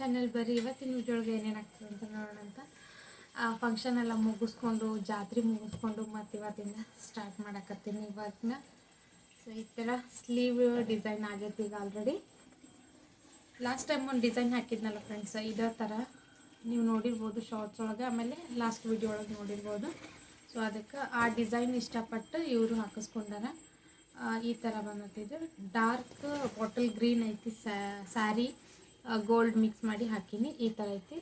Channel ಬರ್ರಿ. ಇವತ್ತಿನ video ಒಳಗೆ ಏನೇನಾಗ್ತದೆ ಅಂತ ನೋಡೋಣ ಅಂತ. ಫಂಕ್ಷನ್ ಎಲ್ಲ ಮುಗಿಸ್ಕೊಂಡು ಜಾತ್ರೆ ಮುಗಿಸ್ಕೊಂಡು ಮತ್ತು ಇವತ್ತಿಂದ ಸ್ಟಾರ್ಟ್ ಮಾಡಕತ್ತೀನಿ ಇವಾಗಿನ. ಸೊ ಈ ಥರ ಸ್ಲೀವ್ ಡಿಸೈನ್ ಆಗೈತಿ ಈಗ ಆಲ್ರೆಡಿ. ಲಾಸ್ಟ್ ಟೈಮ್ ಒಂದು ಡಿಸೈನ್ ಹಾಕಿದ್ನಲ್ಲ ಫ್ರೆಂಡ್ಸ್, ಇದೇ ಥರ ನೀವು ನೋಡಿರ್ಬೋದು ಶಾರ್ಟ್ಸ್ ಒಳಗೆ, ಆಮೇಲೆ ಲಾಸ್ಟ್ ವಿಡಿಯೋ ಒಳಗೆ ನೋಡಿರ್ಬೋದು. ಸೊ ಅದಕ್ಕೆ ಆ ಡಿಸೈನ್ ಇಷ್ಟಪಟ್ಟು ಇವರು ಹಾಕಿಸ್ಕೊಂಡಾರ. ಈ ಥರ ಬಂದತ್ತಿದ್ದು ಡಾರ್ಕ್ ಬಾಟಲ್ ಗ್ರೀನ್ ಐತಿ ಸ್ಯಾರಿ, ಗೋಲ್ಡ್ ಮಿಕ್ಸ್ ಮಾಡಿ ಹಾಕೀನಿ. ಈ ಥರ ಐತಿ.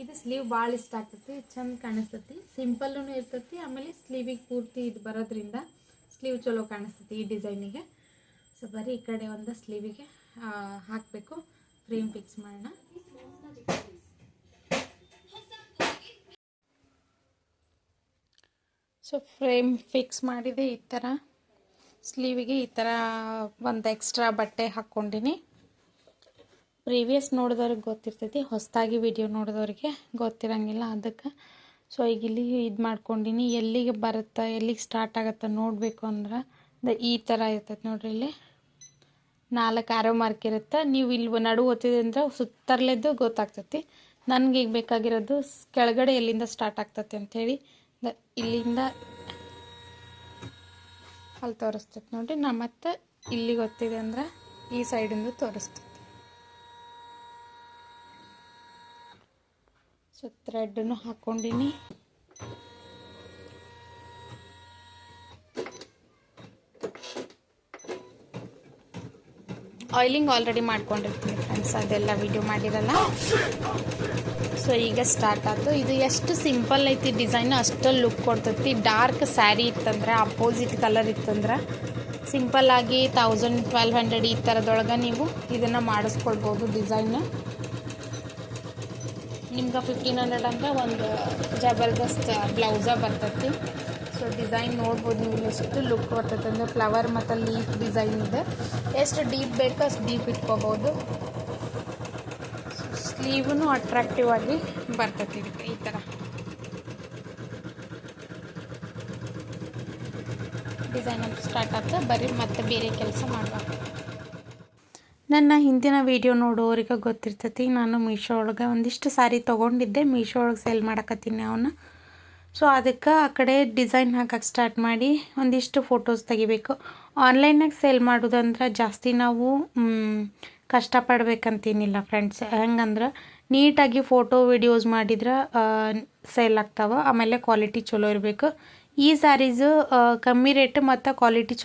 ಇದು ಸ್ಲೀವ್ ಭಾಳ ಇಷ್ಟ ಆಗ್ತೈತಿ, ಚಂದ ಕಾಣಿಸ್ತೈತಿ, ಸಿಂಪಲ್ಲೂ ಇರ್ತೈತಿ. ಆಮೇಲೆ ಸ್ಲೀವಿಗೆ ಪೂರ್ತಿ ಇದು ಬರೋದ್ರಿಂದ ಸ್ಲೀವ್ ಚಲೋ ಕಾಣಿಸ್ತೈತಿ ಈ ಡಿಸೈನಿಗೆ. ಸೊ ಬರೀ ಈ ಕಡೆ ಒಂದು ಸ್ಲೀವಿಗೆ ಹಾಕಬೇಕು. ಫ್ರೇಮ್ ಫಿಕ್ಸ್ ಮಾಡೋಣ. ಸೊ ಫ್ರೇಮ್ ಫಿಕ್ಸ್ ಮಾಡಿದೆ. ಈ ಥರ ಸ್ಲೀವಿಗೆ ಈ ಥರ ಒಂದು ಎಕ್ಸ್ಟ್ರಾ ಬಟ್ಟೆ ಹಾಕ್ಕೊಂಡಿನಿ. ಪ್ರೀವಿಯಸ್ ನೋಡಿದವ್ರಿಗೆ ಗೊತ್ತಿರ್ತೈತಿ, ಹೊಸದಾಗಿ ವಿಡಿಯೋ ನೋಡಿದವ್ರಿಗೆ ಗೊತ್ತಿರಂಗಿಲ್ಲ ಅದಕ್ಕೆ. ಸೊ ಈಗ ಇಲ್ಲಿ ಇದು ಮಾಡ್ಕೊಂಡಿನಿ. ಎಲ್ಲಿಗೆ ಬರುತ್ತೆ, ಎಲ್ಲಿಗೆ ಸ್ಟಾರ್ಟ್ ಆಗುತ್ತೆ ನೋಡಬೇಕು ಅಂದ್ರೆ ಈ ಥರ ಇರ್ತೈತೆ ನೋಡ್ರಿ. ಇಲ್ಲಿ 4 ಆರೋ ಮಾರ್ಕ್ ಇರುತ್ತೆ. ನೀವು ಇಲ್ಲಿ ನಡು ಓದ್ತಿದೆ ಅಂದ್ರೆ ಸುತ್ತರ್ಲೆದ್ದು ಗೊತ್ತಾಗ್ತೈತಿ. ನನಗೆ ಈಗ ಬೇಕಾಗಿರೋದು ಕೆಳಗಡೆ ಎಲ್ಲಿಂದ ಸ್ಟಾರ್ಟ್ ಆಗ್ತೈತಿ ಅಂಥೇಳಿ ಇಲ್ಲಿಂದ ಅಲ್ಲಿ ತೋರಿಸ್ತೈತೆ ನೋಡಿರಿ. ನಾ ಮತ್ತೆ ಇಲ್ಲಿ ಗೊತ್ತಿದೆ ಅಂದ್ರೆ ಈ ಸೈಡಿಂದ ತೋರಿಸ್ತೈತಿ. ಸೊ ಥ್ರೆಡ್ನು ಹಾಕ್ಕೊಂಡಿನಿ. ಆಯಿಲಿಂಗ್ ಆಲ್ರೆಡಿ ಮಾಡ್ಕೊಂಡಿರ್ತೀನಿ ಫ್ರೆಂಡ್ಸ್, ಅದೆಲ್ಲ ವಿಡಿಯೋ ಮಾಡಿರಲ್ಲ. ಸೊ ಈಗ ಸ್ಟಾರ್ಟ್ ಆಯ್ತು. ಇದು ಎಷ್ಟು ಸಿಂಪಲ್ ಐತಿ ಡಿಸೈನ್, ಅಷ್ಟು ಲುಕ್ ಕೊಡ್ತೈತಿ. ಡಾರ್ಕ್ ಸ್ಯಾರಿ ಇತ್ತಂದ್ರೆ, ಅಪೋಸಿಟ್ ಕಲರ್ ಇತ್ತಂದ್ರೆ ಸಿಂಪಲ್ಲಾಗಿ 1000-1200 ಈ ಥರದೊಳಗೆ ನೀವು ಇದನ್ನು ಮಾಡಿಸ್ಕೊಳ್ಬೋದು. ಡಿಸೈನ್ ನಿಮ್ಗೆ 1500 ಅಂದರೆ ಒಂದು ಜಬರ್ದಸ್ತ್ ಬ್ಲೌಸ ಬರ್ತೈತಿ. ಸೊ ಡಿಸೈನ್ ನೋಡ್ಬೋದು ನೀವು ಎಷ್ಟು ಲುಕ್ ಬರ್ತೈತೆ ಅಂದರೆ ಫ್ಲವರ್ ಮತ್ತು ಲೀಫ್ ಡಿಸೈನ್ ಇದೆ. ಎಷ್ಟು ಡೀಪ್ ಬೇಕೋ ಅಷ್ಟು ಡೀಪ್ ಇಟ್ಕೋಬೋದು. ಸ್ಲೀವೂ ಅಟ್ರಾಕ್ಟಿವ್ ಆಗಿ ಬರ್ತೈತಿ ಈ ಥರ. ಡಿಸೈನ್ ಅಂತ ಸ್ಟಾರ್ಟ್ ಆಗ್ತದೆ. ಬರೀ ಮತ್ತೆ ಬೇರೆ ಕೆಲಸ ಮಾಡಬೇಕು. ನನ್ನ ಹಿಂದಿನ ವಿಡಿಯೋ ನೋಡೋರಿಗೆ ಗೊತ್ತಿರ್ತೈತಿ, ನಾನು ಮೀಶೋ ಒಳಗೆ ಒಂದಿಷ್ಟು ಸ್ಯಾರಿ ತೊಗೊಂಡಿದ್ದೆ. ಮೀಶೋ ಒಳಗೆ ಸೇಲ್ ಮಾಡಕತ್ತೀನಿ ಅವನ್ನ. ಸೊ ಅದಕ್ಕೆ ಆ ಕಡೆ ಡಿಸೈನ್ ಹಾಕಕ್ಕೆ ಸ್ಟಾರ್ಟ್ ಮಾಡಿ ಒಂದಿಷ್ಟು ಫೋಟೋಸ್ ತೆಗಿಬೇಕು. ಆನ್ಲೈನಾಗ ಸೇಲ್ ಮಾಡೋದಂದ್ರೆ ಜಾಸ್ತಿ ನಾವು ಕಷ್ಟಪಡ್ಬೇಕಂತೇನಿಲ್ಲ ಫ್ರೆಂಡ್ಸ್. ಹೆಂಗಂದ್ರೆ ನೀಟಾಗಿ ಫೋಟೋ ವಿಡಿಯೋಸ್ ಮಾಡಿದ್ರೆ ಸೇಲ್ ಆಗ್ತಾವೆ. ಆಮೇಲೆ ಕ್ವಾಲಿಟಿ ಚಲೋ ಇರಬೇಕು. ಈ ಸ್ಯಾರೀಸು ಕಮ್ಮಿ ರೇಟ್ ಮತ್ತು ಕ್ವಾಲಿಟಿ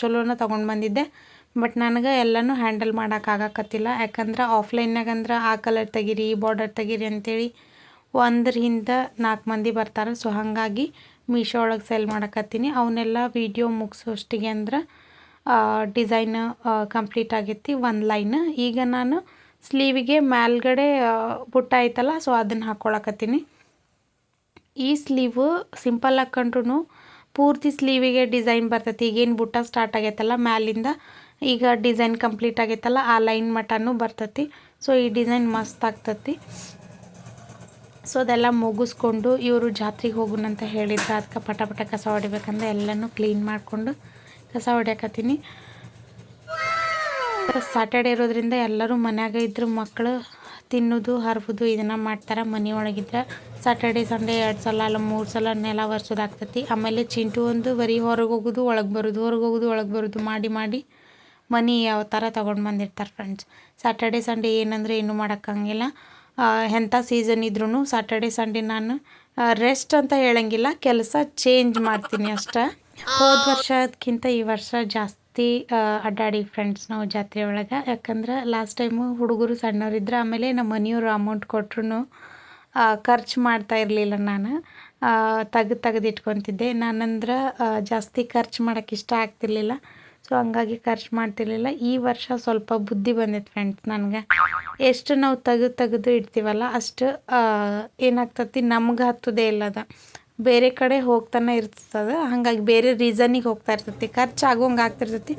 ಚಲೋನ ತೊಗೊಂಡು ಬಂದಿದ್ದೆ. ಬಟ್ ನನಗೆ ಎಲ್ಲನೂ ಹ್ಯಾಂಡಲ್ ಮಾಡೋಕ್ಕಾಗಕತ್ತಿಲ್ಲ. ಯಾಕಂದ್ರೆ ಆಫ್ಲೈನ್ನಾಗಂದ್ರೆ ಆ ಕಲರ್ ತೆಗೀರಿ, ಈ ಬಾರ್ಡರ್ ತೆಗೀರಿ ಅಂಥೇಳಿ ಒಂದ್ರ ಹಿಂದೆ 4 ಮಂದಿ ಬರ್ತಾರೆ. ಸೊ ಹಾಗಾಗಿ ಮೀಶೋ ಒಳಗೆ ಸೇಲ್ ಮಾಡಕತ್ತೀನಿ. ಅವನ್ನೆಲ್ಲ ವಿಡಿಯೋ ಮುಗಿಸೋಷ್ಟಿಗೆ ಅಂದ್ರೆ ಡಿಸೈನ್ ಕಂಪ್ಲೀಟ್ ಆಗೈತಿ, ಒಂದು ಲೈನ್. ಈಗ ನಾನು ಸ್ಲೀವಿಗೆ ಮೇಲ್ಗಡೆ ಬುಟ್ಟ ಐತಲ್ಲ, ಸೊ ಅದನ್ನು ಹಾಕ್ಕೊಳಕತ್ತೀನಿ. ಈ ಸ್ಲೀವು ಸಿಂಪಲ್ ಹಾಕ್ಕೊಂಡ್ರು ಪೂರ್ತಿ ಸ್ಲೀವಿಗೆ ಡಿಸೈನ್ ಬರ್ತೈತಿ. ಈಗೇನು ಬುಟ್ಟ ಸ್ಟಾರ್ಟ್ ಆಗೈತಲ್ಲ ಮ್ಯಾಲಿಂದ, ಈಗ ಡಿಸೈನ್ ಕಂಪ್ಲೀಟ್ ಆಗೈತಲ್ಲ ಆ ಲೈನ್ ಮಟನೂ ಬರ್ತೈತಿ. ಸೊ ಈ ಡಿಸೈನ್ ಮಸ್ತ್ ಆಗ್ತೈತಿ. ಸೊ ಅದೆಲ್ಲ ಮುಗಿಸ್ಕೊಂಡು ಇವರು ಜಾತ್ರೆಗೆ ಹೋಗೋಣ ಅಂತ ಹೇಳಿದ್ರು. ಅದಕ್ಕೆ ಪಟ ಕಸ ಹೊಡಿಬೇಕಂದ್ರೆ ಎಲ್ಲನೂ ಕ್ಲೀನ್ ಮಾಡಿಕೊಂಡು ಕಸ ಹೊಡ್ಯಾಕತ್ತೀನಿ. ಸ್ಯಾಟರ್ಡೆ ಇರೋದ್ರಿಂದ ಎಲ್ಲರೂ ಮನ್ಯಾಗ ಇದ್ರು, ಮಕ್ಕಳು ತಿನ್ನೋದು ಹರ್ಬೋದು ಇದನ್ನು ಮಾಡ್ತಾರೆ. ಮನೆ ಒಳಗಿದ್ರೆ ಸ್ಯಾಟರ್ಡೆ ಸಂಡೇ 2 ಸಲ ಅಲ್ಲ 3 ಸಲ ನೆಲ ಒರೆಸೋದಾಗ್ತೈತಿ. ಆಮೇಲೆ ಚಿಂಟು ಒಂದು ಬರೀ ಹೊರಗೆ ಹೋಗೋದು ಒಳಗೆ ಬರೋದು, ಹೊರಗೆ ಹೋಗೋದು ಒಳಗೆ ಬರೋದು ಮಾಡಿ ಮನೆ ಯಾವ ಥರ ತೊಗೊಂಡು ಬಂದಿರ್ತಾರೆ ಫ್ರೆಂಡ್ಸ್. ಸ್ಯಾಟರ್ಡೆ ಸಂಡೇ ಏನಂದರೆ ಏನೂ ಮಾಡೋಕ್ಕಾಗಿಲ್ಲ. ಎಂಥ ಸೀಸನ್ ಇದ್ರೂ ಸ್ಯಾಟರ್ಡೆ ಸಂಡೇ ನಾನು ರೆಸ್ಟ್ ಅಂತ ಹೇಳಂಗಿಲ್ಲ, ಕೆಲಸ ಚೇಂಜ್ ಮಾಡ್ತೀನಿ ಅಷ್ಟೇ. ಹೋದ ವರ್ಷಕ್ಕಿಂತ ಈ ವರ್ಷ ಜಾಸ್ತಿ ಅಡ್ಡಾಡಿ ಫ್ರೆಂಡ್ಸ್ ನಾವು ಜಾತ್ರೆ ಒಳಗೆ. ಯಾಕಂದ್ರೆ ಲಾಸ್ಟ್ ಟೈಮು ಹುಡುಗರು ಸಣ್ಣವರಿದ್ರೆ, ಆಮೇಲೆ ನಮ್ಮ ಮನೆಯವರು ಅಮೌಂಟ್ ಕೊಟ್ಟರು ಖರ್ಚು ಮಾಡ್ತಾ ಇರಲಿಲ್ಲ. ನಾನು ತೆಗೆದು ಇಟ್ಕೊತಿದ್ದೆ. ನಾನಂದ್ರೆ ಜಾಸ್ತಿ ಖರ್ಚು ಮಾಡೋಕ್ಕೆ ಇಷ್ಟ ಆಗ್ತಿರ್ಲಿಲ್ಲ. ಸೊ ಹಂಗಾಗಿ ಖರ್ಚು ಮಾಡ್ತಿರ್ಲಿಲ್ಲ. ಈ ವರ್ಷ ಸ್ವಲ್ಪ ಬುದ್ಧಿ ಬಂದೈತೆ ಫ್ರೆಂಡ್ಸ್ ನನಗೆ. ಎಷ್ಟು ನಾವು ತೆಗೆದು ಇಡ್ತೀವಲ್ಲ ಅಷ್ಟು ಏನಾಗ್ತತಿ, ನಮ್ಗೆ ಹತ್ತೋದೇ ಇಲ್ಲದ ಬೇರೆ ಕಡೆ ಹೋಗ್ತಾನೆ ಇರ್ತದೆ. ಹಾಗಾಗಿ ಬೇರೆ ರೀಸನಿಗೆ ಹೋಗ್ತಾ ಇರ್ತೈತಿ, ಖರ್ಚು ಆಗೋಂಗೆ ಆಗ್ತಿರ್ತೈತಿ.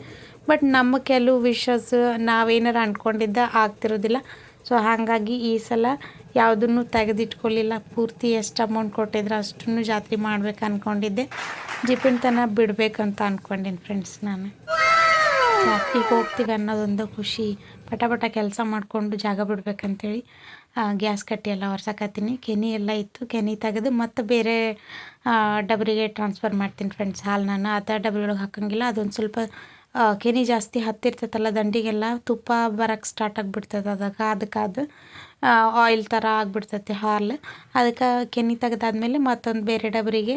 ಬಟ್ ನಮ್ಮ ಕೆಲವು ವಿಷಸ್ ನಾವೇನಾರು ಅಂದ್ಕೊಂಡಿದ್ದ ಆಗ್ತಿರೋದಿಲ್ಲ. ಸೊ ಹಾಗಾಗಿ ಈ ಸಲ ಯಾವುದನ್ನು ತೆಗೆದಿಟ್ಕೊಳ್ಳಿಲ್ಲ. ಪೂರ್ತಿ ಎಷ್ಟು ಅಮೌಂಟ್ ಕೊಟ್ಟಿದ್ರೆ ಅಷ್ಟನ್ನು ಜಾತ್ರೆ ಮಾಡ್ಬೇಕು ಅಂದ್ಕೊಂಡಿದ್ದೆ. ಜಿಪಿನ ಬಿಡಬೇಕಂತ ಅಂದ್ಕೊಂಡೀನಿ ಫ್ರೆಂಡ್ಸ್. ನಾನು ಜಾತ್ರೆಗೆ ಹೋಗ್ತೀವಿ ಅನ್ನೋದೊಂದು ಖುಷಿ. ಪಟ ಕೆಲಸ ಮಾಡಿಕೊಂಡು ಜಾಗ ಬಿಡ್ಬೇಕಂತೇಳಿ ಗ್ಯಾಸ್ ಕಟ್ಟಿ ಎಲ್ಲ ಒರ್ಸಕತ್ತೀನಿ. ಕೆನೆ ಎಲ್ಲ ಇತ್ತು, ಕೆನೆ ತೆಗೆದು ಮತ್ತು ಬೇರೆ ಡಬ್ರಿಗೆ ಟ್ರಾನ್ಸ್ಫರ್ ಮಾಡ್ತೀನಿ ಫ್ರೆಂಡ್ಸ್. ಹಾಲು ನಾನು ಅದ ಡಬ್ರಿ ಒಳಗೆ ಹಾಕೋಂಗಿಲ್ಲ. ಅದೊಂದು ಸ್ವಲ್ಪ ಕೆನೆ ಜಾಸ್ತಿ ಹತ್ತಿರ್ತೈತಲ್ಲ ದಂಡಿಗೆಲ್ಲ, ತುಪ್ಪ ಬರೋಕ್ಕೆ ಸ್ಟಾರ್ಟ್ ಆಗಿಬಿಡ್ತದೆ. ಅದಕ್ಕೆ ಆಯಿಲ್ ಥರ ಆಗಿಬಿಡ್ತೈತಿ ಹಾಲು. ಅದಕ್ಕೆ ಕೆನೆ ತೆಗೆದಾದ್ಮೇಲೆ ಮತ್ತೊಂದು ಬೇರೆ ಡಬ್ರಿಗೆ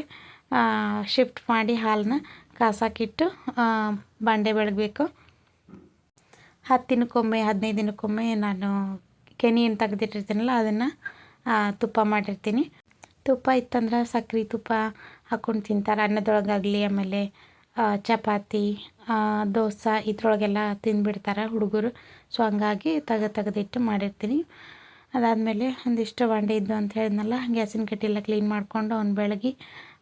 ಶಿಫ್ಟ್ ಮಾಡಿ ಹಾಲನ್ನ ಕಾಸಾಕಿಟ್ಟು ಬಾಂಡೆ ಬೆಳಗಬೇಕು. 10 ದಿನಕ್ಕೊಮ್ಮೆ 15 ದಿನಕ್ಕೊಮ್ಮೆ ನಾನು ಕೆನೆ ಏನು ತೆಗೆದಿಟ್ಟಿರ್ತೀನಲ್ಲ ಅದನ್ನು ತುಪ್ಪ ಮಾಡಿರ್ತೀನಿ. ತುಪ್ಪ ಇತ್ತಂದ್ರೆ ಸಕ್ರೆ ತುಪ್ಪ ಹಾಕ್ಕೊಂಡು ತಿಂತಾರೆ ಅನ್ನದೊಳಗಾಗಲಿ, ಆಮೇಲೆ ಚಪಾತಿ, ದೋಸೆ ಇದ್ರೊಳಗೆಲ್ಲ ತಿಂದುಬಿಡ್ತಾರೆ ಹುಡುಗರು. ಸೊ ಹಂಗಾಗಿ ತೆಗೆದಿಟ್ಟು ಮಾಡಿರ್ತೀನಿ. ಅದಾದಮೇಲೆ ಒಂದಿಷ್ಟು ಬಾಂಡೆ ಇದ್ದು ಅಂತ ಹೇಳಿದ್ನಲ್ಲ, ಗ್ಯಾಸಿನ ಕಟ್ಟಿ ಎಲ್ಲ ಕ್ಲೀನ್ ಮಾಡಿಕೊಂಡು ಅವ್ನು ಬೆಳಗ್ಗೆ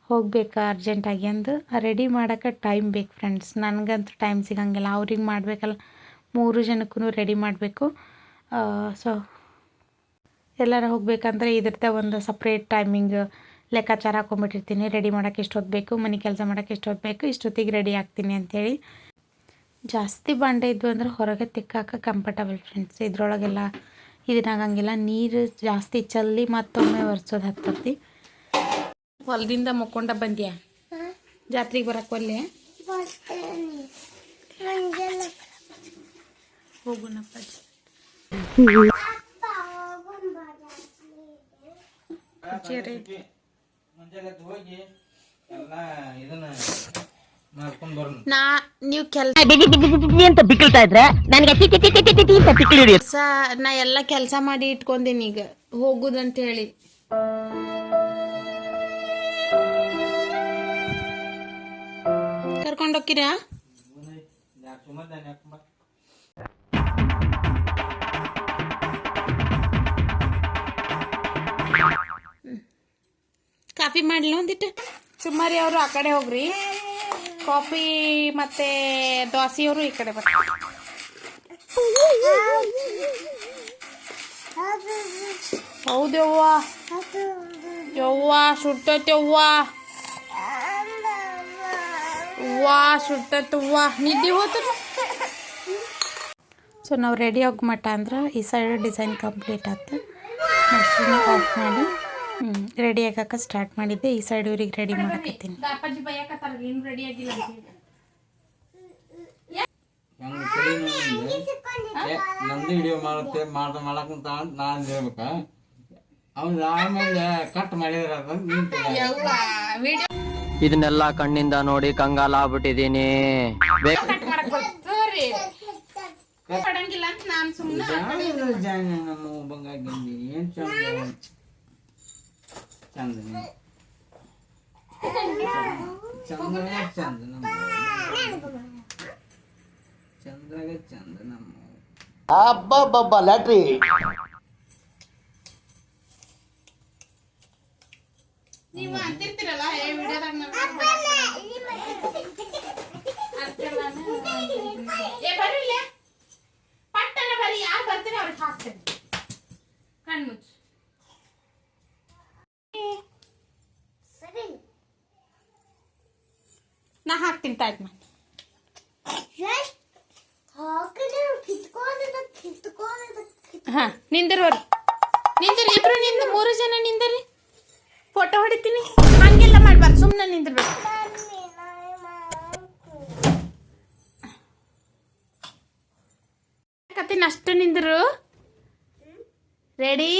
ಹೋಗ್ಬೇಕು ಅರ್ಜೆಂಟಾಗಿ ಅಂದು. ರೆಡಿ ಮಾಡೋಕ್ಕೆ ಟೈಮ್ ಬೇಕು ಫ್ರೆಂಡ್ಸ್. ನನಗಂತೂ ಟೈಮ್ ಸಿಗೋಂಗಿಲ್ಲ, ಅವ್ರಿಗೆ ಮಾಡಬೇಕಲ್ಲ, 3 ಜನಕ್ಕೂ ರೆಡಿ ಮಾಡಬೇಕು. ಸೊ ಎಲ್ಲರ ಹೋಗ್ಬೇಕಂದ್ರೆ ಇದ್ರದ್ದೇ ಒಂದು ಸಪ್ರೇಟ್ ಟೈಮಿಂಗ್ ಲೆಕ್ಕಾಚಾರ ಹಾಕೊಂಡ್ಬಿಟ್ಟಿರ್ತೀನಿ. ರೆಡಿ ಮಾಡೋಕ್ಕೆ ಇಷ್ಟೊತ್ತು ಬೇಕು, ಮನೆ ಕೆಲಸ ಮಾಡೋಕ್ಕೆ ಇಷ್ಟೊತ್ತು ಬೇಕು, ಇಷ್ಟೊತ್ತಿಗೆ ರೆಡಿ ಆಗ್ತೀನಿ ಅಂಥೇಳಿ. ಜಾಸ್ತಿ ಬಾಂಡೆ ಇದ್ವು ಅಂದ್ರೆ ಹೊರಗೆ ತಿಕ್ಕಾಕ ಕಂಫರ್ಟಬಲ್ ಫ್ರೆಂಡ್ಸ್. ಇದ್ರೊಳಗೆಲ್ಲ ಇದನ್ನಾಗಂಗಿಲ್ಲ, ನೀರು ಜಾಸ್ತಿ ಚೆಲ್ಲಿ ಮತ್ತೊಮ್ಮೆ ಒರೆಸೋದು ಹತ್ತತ್ತಿ. ಹೊಲದಿಂದ ಮುಕ್ಕೊಂಡ ಬಂದ್ಯಾ? ಜಾತ್ರೆಗೆ ಬರಕ್ಕೆ ಒಲ್ಲೆ ಹೋಗುನಪ್ಪ. ನೀವು ಕೆಲಸ ನಾ ಎಲ್ಲ ಕೆಲಸ ಮಾಡಿ ಇಟ್ಕೊಂಡೀನಿ, ಈಗ ಹೋಗುದಂತ ಹೇಳಿ. ಕರ್ಕೊಂಡೋಗ್ತೀರಾ? ಕಾಫಿ ಮಾಡಲಿ ಒಂದಿಟ್ಟು? ಸುಮಾರಿ ಅವರು ಆ ಕಡೆ ಹೋಗ್ರಿ, ಕಾಫಿ ಮತ್ತೆ ದೋಸೆಯವರು ಈ ಕಡೆ ಬರ್ತಾರೆ. ಹೌದವ್ವ, ಯವ್ವ ಸುಟ್ಟೈತವ್ವ, ಸುಟ್ಟೈತವ್ವ, ನಿದ್ದೆ ಹೋತ. ಸೊ ನಾವು ರೆಡಿ ಆಗೋ ಮಟ್ಟ ಅಂದ್ರೆ ಈ ಸೈಡ್ ಡಿಸೈನ್ ಕಂಪ್ಲೀಟ್ ಆಯ್ತು. ಮಷೀನ್ ಆಫ್ ಮಾಡಿ ರೆಡಿ ಆಗಕ್ಕೆ ಸ್ಟಾರ್ಟ್ ಮಾಡಿದ್ದೆ. ಈ ಸೈಡ್ ಇವ್ರಿಗೆ ರೆಡಿ ಮಾಡಕತ್ತೀನಿ. ನಂದು ವಿಡಿಯೋ ಮಾಡುತ್ತೆ ಮಾಡಕ್ಕಂತ ನಾನು ಹೇಳ್ಬೇಕ, ಅವ್ನು ಆಮೇಲೆ ಕಟ್ ಮಾಡಿದ್ರ ಇದನ್ನೆಲ್ಲ ಕಣ್ಣಿಂದ ನೋಡಿ ಕಂಗಾಲ ಆಗ್ಬಿಟ್ಟಿದೀನಿ. ನಮ್ಮ ಬಂಗಾಗಿ ಏನ್ ಚಂದ ಚಂದ ಚಂದ್ರಾಗ ಚಂದ ನಮ್ಮ ಚಂದ್ರಾಗ ಚಂದ ನಮ್ಮ ಅಬ್ಬಬ್ಬಬ್ಬ ಲ್ಯಾಟ್ರಿ. ನೀವು ಅಂತಿರ್ತೀರಲ್ಲ ವಿಡಿಯೋದಾಗ ಪಟ್ಟನ ಬರೀ ಯಾರು ಬರ್ತೀರಿ ಅವ್ರಿಗೆ ಹಾಕ್ತೇನೆ. ಕಣ್ಮುಚ್ಚು. ನಾ ಹಾಕ್ತೀನಿ ತಾಯ್ತು ಮಾ. ಹಾ ನಿಂದಿರೋರಿ, ನಿಂದಿರಿ ಇಬ್ರು, ನಿಂದು 3 ಜನ ನಿಂದರಿ. ಫೋಟೋ ಹೊಡಿತೀನಿ. ಹಂಗೆಲ್ಲ ಮಾಡ್ಬಾರ್ದು, ಸುಮ್ಮನೆ ನಿಂದಿರ್ಬೇಕು. ಕತ್ತೀನಿ ಅಷ್ಟು ನಿಂದರು. ರೆಡಿ?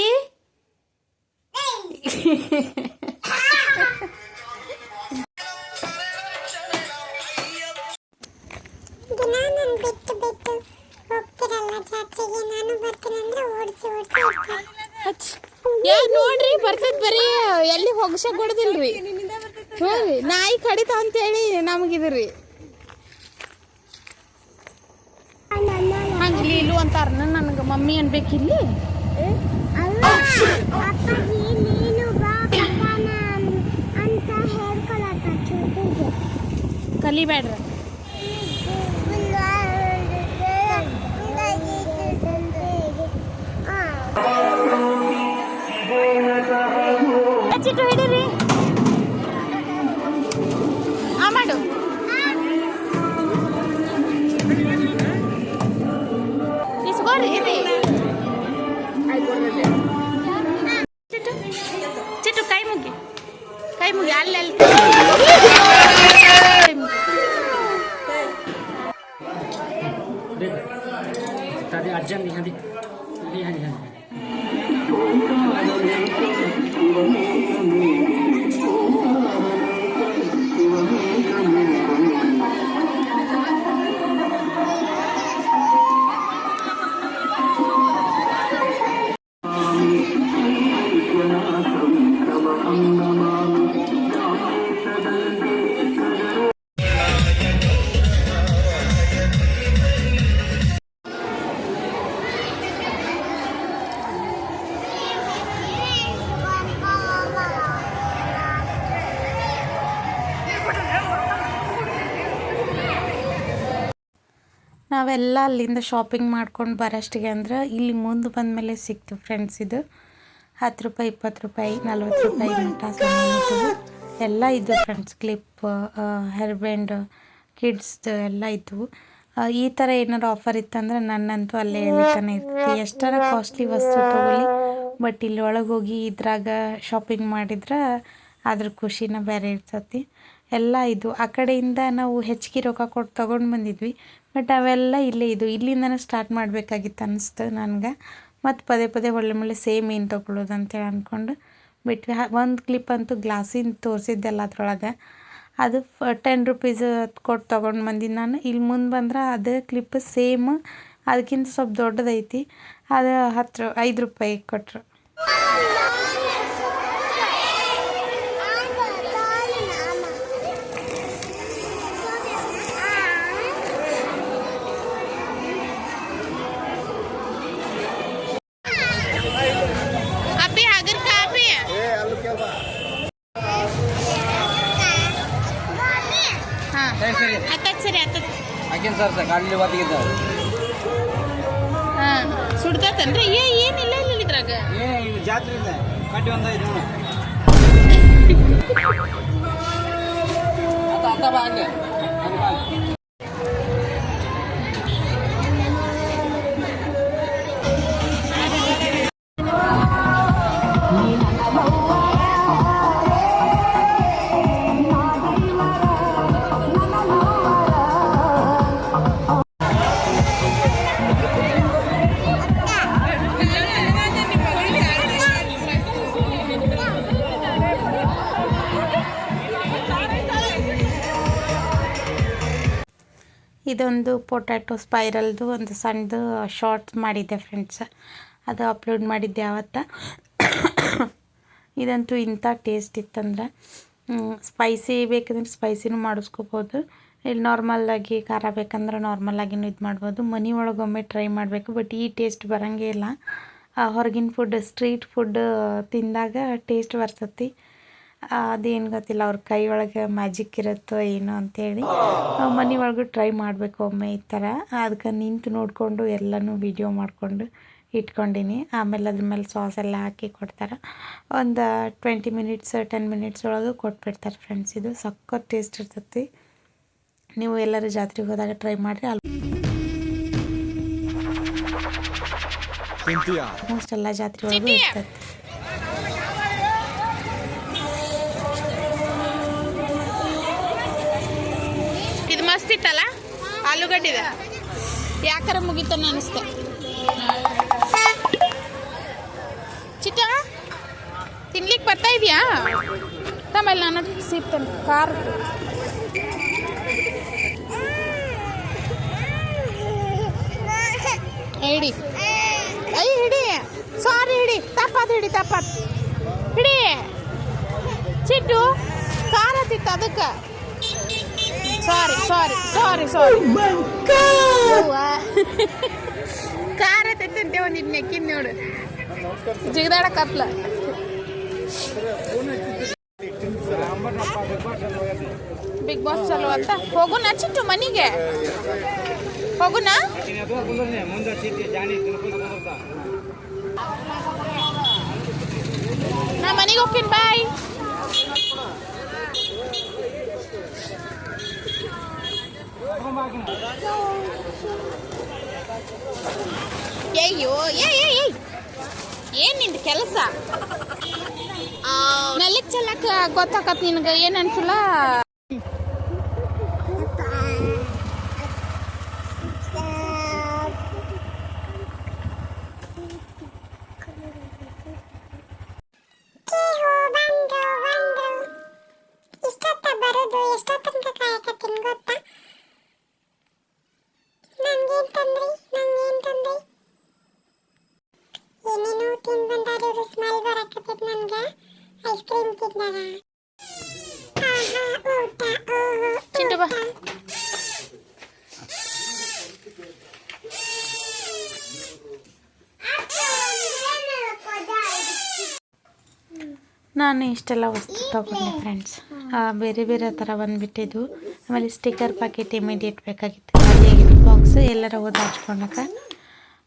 ನೋಡ್ರಿ ಬರ್ತೈತ್, ಬರೀ ಎಲ್ಲಿ ಹೋಗಸಕ್ ಕೊಡದಿಲ್ರಿ. ಹೋಗ್ರಿ ನಾಯಿ ಕಡಿತ ಅಂತೇಳಿ ನಮಗಿದ್ರಿ ಹಂಗಿಲ್ಲಿ ಇಲ್ಲು ಅಂತಾರ. ನನಗೆ ಮಮ್ಮಿ ಅನ್ಬೇಕಿಲ್ಲಿ. ಕಲಿಬೇಡ್ರ. ಚಿಟ್ಟು ಹಿಡೀರಿ. ಮಾಡು. ಇಸ್ಕೋರಿ. ಟೈಮ್ಗೆ ಅಲ್ಲೆಲ್ಲ अर्जन यहाँ दी यहाँ दी ನಾವೆಲ್ಲ ಅಲ್ಲಿಂದ ಶಾಪಿಂಗ್ ಮಾಡ್ಕೊಂಡು ಬರೋಷ್ಟಿಗೆ ಅಂದ್ರೆ ಇಲ್ಲಿ ಮುಂದೆ ಬಂದಮೇಲೆ ಸಿಕ್ತು ಫ್ರೆಂಡ್ಸ್. ಇದು 10 ರೂಪಾಯಿ 20 ರೂಪಾಯಿ 40 ರೂಪಾಯಿ ಮಟ್ಟ ಸಾಮಾನು ಇದ್ದವು ಎಲ್ಲ ಇದ್ದವು ಫ್ರೆಂಡ್ಸ್. ಕ್ಲಿಪ್, ಹೇರ್ ಬ್ಯಾಂಡ್, ಕಿಡ್ಸ್ದು ಎಲ್ಲ ಇದ್ದವು. ಈ ಥರ ಏನಾರು ಆಫರ್ ಇತ್ತಂದ್ರೆ ನನ್ನಂತೂ ಅಲ್ಲೇ ಹೇಳ್ತಾನೆ ಇರ್ತೈತಿ. ಎಷ್ಟಾರ ಕಾಸ್ಟ್ಲಿ ವಸ್ತು ತೊಗೊಳ್ಳಿ, ಬಟ್ ಇಲ್ಲಿ ಒಳಗೆ ಹೋಗಿ ಇದ್ರಾಗ ಶಾಪಿಂಗ್ ಮಾಡಿದ್ರೆ ಅದ್ರ ಖುಷಿನ ಬೇರೆ ಇರ್ತೈತಿ. ಎಲ್ಲ ಇದು ಆ ಕಡೆಯಿಂದ ನಾವು ಹೆಚ್ಚಿಗೆ ರೊಕ್ಕ ಕೊಟ್ಟು ತೊಗೊಂಡು ಬಂದಿದ್ವಿ, ಬಟ್ ಅವೆಲ್ಲ ಇಲ್ಲೇ ಇದು. ಇಲ್ಲಿಂದನೇ ಸ್ಟಾರ್ಟ್ ಮಾಡಬೇಕಾಗಿತ್ತು ಅನ್ನಿಸ್ತು ನನಗೆ. ಮತ್ತು ಪದೇ ಒಳ್ಳೆ ಸೇಮ್ ಏನು ತೊಗೊಳ್ಳೋದು ಅಂತೇಳಿ ಅಂದ್ಕೊಂಡು ಬಿಟ್ವಿ. ಒಂದು ಕ್ಲಿಪ್ ಅಂತೂ ಗ್ಲಾಸಿನ ತೋರಿಸಿದ್ದೆಲ್ಲ ಅದ್ರೊಳಗೆ, ಅದು 10 ರೂಪೀಸ್ ಕೊಟ್ಟು ತೊಗೊಂಡು ಬಂದಿದ್ದು ನಾನು. ಇಲ್ಲಿ ಮುಂದೆ ಬಂದ್ರೆ ಅದೇ ಕ್ಲಿಪ್ ಸೇಮ್, ಅದಕ್ಕಿಂತ ಸ್ವಲ್ಪ ದೊಡ್ಡದೈತಿ, ಅದು 5 ರೂಪಾಯಿ ಕೊಟ್ಟರು. ಸುಡ್ತೈತನ್ರಿ ಏನಿಲ್ಲ ಇಲ್ಲ ಇದ್ರಾಗ ಇದು ಜಾತ್ರೆ ಇದೆ ಕಟ್ಟಿ ಒಂದು ಇದು ಅದ ಬಾ ಹಂಗೆ ಇದೊಂದು ಪೊಟ್ಯಾಟೊ ಸ್ಪೈರಲ್ದು ಒಂದು ಸಣ್ಣದು ಶಾರ್ಟ್ಸ್ ಮಾಡಿದ್ದೆ ಫ್ರೆಂಡ್ಸ್, ಅದು ಅಪ್ಲೋಡ್ ಮಾಡಿದ್ದೆ ಆವತ್ತು. ಇದಂತೂ ಇಂಥ ಟೇಸ್ಟ್ ಇತ್ತಂದ್ರೆ, ಸ್ಪೈಸಿ ಬೇಕಂದ್ರೆ ಸ್ಪೈಸಿನೂ ಮಾಡಿಸ್ಕೋಬೋದು, ಇಲ್ಲಿ ನಾರ್ಮಲಾಗಿ ಖಾರ ಬೇಕಂದ್ರೆ ನಾರ್ಮಲಾಗಿನೂ ಇದು ಮಾಡ್ಬೋದು. ಮನೆ ಒಳಗೊಮ್ಮೆ ಟ್ರೈ ಮಾಡಬೇಕು, ಬಟ್ ಈ ಟೇಸ್ಟ್ ಬರೋಂಗೇ ಇಲ್ಲ. ಹೊರಗಿನ ಫುಡ್, ಸ್ಟ್ರೀಟ್ ಫುಡ್ ತಿಂದಾಗ ಟೇಸ್ಟ್ ಬರ್ತತಿ. ಅದೇನು ಗೊತ್ತಿಲ್ಲ, ಅವ್ರ ಕೈ ಒಳಗೆ ಮ್ಯಾಜಿಕ್ ಇರುತ್ತೋ ಏನೋ ಅಂಥೇಳಿ. ಮನೆ ಒಳಗೂ ಟ್ರೈ ಮಾಡಬೇಕು ಒಮ್ಮೆ ಈ ಥರ. ಅದಕ್ಕೆ ನಿಂತು ನೋಡಿಕೊಂಡು ಎಲ್ಲನೂ ವೀಡಿಯೋ ಮಾಡಿಕೊಂಡು ಇಟ್ಕೊಂಡೀನಿ. ಆಮೇಲೆ ಅದ್ರ ಮೇಲೆ ಸಾಸ್ ಎಲ್ಲ ಹಾಕಿ ಕೊಡ್ತಾರೆ. ಒಂದು 20 ಮಿನಿಟ್ಸ್ 10 ಮಿನಿಟ್ಸ್ ಒಳಗೆ ಕೊಟ್ಬಿಡ್ತಾರೆ ಫ್ರೆಂಡ್ಸ್. ಇದು ಸಖತ್ ಟೇಸ್ಟ್ ಇರ್ತೈತಿ. ನೀವು ಎಲ್ಲರೂ ಜಾತ್ರೆಗೆ ಹೋದಾಗ ಟ್ರೈ ಮಾಡಿರಿ. ಆಲ್ಮೋಸ್ಟ್ ಎಲ್ಲ ಜಾತ್ರೆ ಒಳಗೂ ಇರ್ತೈತಿ. ಇದು ಮಸ್ತ್ ಇತ್ತಲ್ಲ ಆಲೂಗಡ್ಡಿದ, ಯಾಕಾರ ಮುಗಿತಾನೆ ಅನಿಸ್ತೆ. ಚಿಟ್ಟ ತಿನ್ಲಿಕ್ಕೆ ಬರ್ತಾ ಇದೆಯಾ? ತಮ್ಮಲ್ಲಿ ನಾನು ಸಿಗ್ತೇನೆ ಕಾರ್. ಹಿಡಿ ಹಿಡಿ, ಸಾರಿ ಹಿಡಿ, ತಪ್ಪಾತ್ ಹಿಡಿ, ತಪ್ಪಾತ್ ಹಿಡಿ. ಚಿಟ್ಟು ಖಾರ ತಿತ್ತು ಅದಕ್ಕೆ. ಸಾರಿ ಸಾರಿ ಸಾರಿ ಸಾರಿ ಖಾರ ತಿಂತೆ ಒಂದಿಟ್ಟು ನೆಕ್ಕಿನ ನೋಡು, ಜಿಗದಾಡ ಕತ್ಲ. ಬಿಗ್ ಬಾಸ್ ಚಲೋ ಅಂತ ಹೋಗುಣ ಚಿಟ್ಟು ಮನೆಗೆ ಹೋಗುಣ. ನಾ ಮನೆಗೆ ಹೋಗ್ತೀನಿ, ಬಾಯ್. ಅಯ್ಯೋ ಏನ್ ನಿಂದು ಕೆಲಸ? ನೆಲಕ್ಕೆ ಚೆಲ್ಲಕ್ ನೋಡ್ಯಾಕ ಗೊತ್ತಾಕತ್ ನಿನಗೆ ಏನು ಅನ್ಸಲ್ಲ. ಬರೋದು ಎಷ್ಟೋ ತನಕ ಕಾಯಕತ್ತೀನಿ ಗೊತ್ತಾ. ನಂಗೇನ್ ತಂದ್ರಿ ಏನೇನೋ ತಿಂದು ಬಂದಾರು ಸ್ಮೆಲ್ ಬರಕತ್ತೈತಿ ನನಗೆ. ಐಸ್ ಕ್ರೀಮ್ ತಿಂದಾರ. ಆಹಾ ಊಟ ಓಹೋ ಚಿಂಟು ಬಾ. ನಾನು ಇಷ್ಟೆಲ್ಲ ವಸ್ತು ತೊಗೊಂಡೆ ಫ್ರೆಂಡ್ಸ್. ಬೇರೆ ಬೇರೆ ಥರ ಬಂದುಬಿಟ್ಟಿದ್ವು. ಆಮೇಲೆ ಸ್ಟಿಕ್ಕರ್ ಪ್ಯಾಕೆಟ್ ಇಮಿಡಿಯೇಟ್ ಬೇಕಾಗಿತ್ತು, ಖಾಲಿಯಾಗಿತ್ತು ಬಾಕ್ಸ್ ಎಲ್ಲರ ಹೋದ ಹಚ್ಕೊಳಕ್ಕೆ.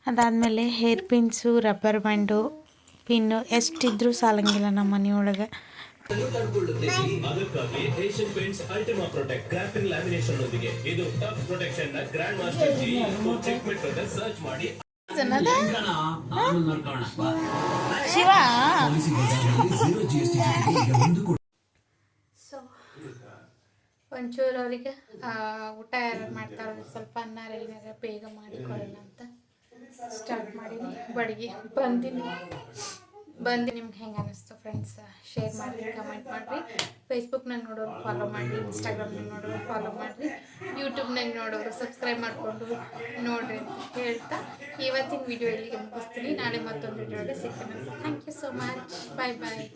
ಅದಾದಮೇಲೆ hair pins, rubber band, pin ಎಷ್ಟಿದ್ರೂ ಸಾಲಂಗಿಲ್ಲ ನಮ್ಮ ಮನೆಯೊಳಗೆ. ಅದಕ್ಕಾಗಿ Asian paints Ultima protect graphene lamination ನೊಂದಿಗೆ ಇದು ಟಫ್ ಪ್ರೊಟೆಕ್ಷನ್ ನ ಗ್ರ್ಯಾಂಡ್ ಮಾಸ್ಟರ್ ಜಿ ಚೆಕ್ ಮೆಟ್ ಸರ್ಚ್ ಮಾಡಿ. ಶಿವ ಸೊ ಒಂಚೂರು ಅವರಿಗೆ ಊಟ ಯಾರು ಮಾಡ್ತಾರೆ, ಸ್ವಲ್ಪ ಅನ್ನ ಏನಾರ ಬೇಗ ಮಾಡಿಕೊಡೋಣ ಅಂತ ಸ್ಟಾರ್ಟ್ ಮಾಡೀನಿ. ಬಡಿಗೆ ಬಂದು ನಿಮ್ಗೆ ಹೆಂಗೆ ಅನ್ನಿಸ್ತು ಫ್ರೆಂಡ್ಸ್ ಶೇರ್ ಮಾಡಿರಿ, ಕಮೆಂಟ್ ಮಾಡಿರಿ. ಫೇಸ್ಬುಕ್ನಾಗ ನೋಡೋರು ಫಾಲೋ ಮಾಡಿರಿ, ಇನ್ಸ್ಟಾಗ್ರಾಮ್ನಾಗ ನೋಡೋರು ಫಾಲೋ ಮಾಡಿರಿ, ಯೂಟ್ಯೂಬ್ನಾಗ ನೋಡೋರು ಸಬ್ಸ್ಕ್ರೈಬ್ ಮಾಡಿಕೊಂಡು ನೋಡಿರಿ ಅಂತ ಹೇಳ್ತಾ ಇವತ್ತಿನ ವಿಡಿಯೋ ಇಲ್ಲಿಗೆ ಮುಗಿಸ್ತೀನಿ. ನಾಳೆ ಮತ್ತೊಂದು ವಿಡಿಯೋಗೆ ಸಿಗ್ತೀನಿ. Thank you so much. Bye bye.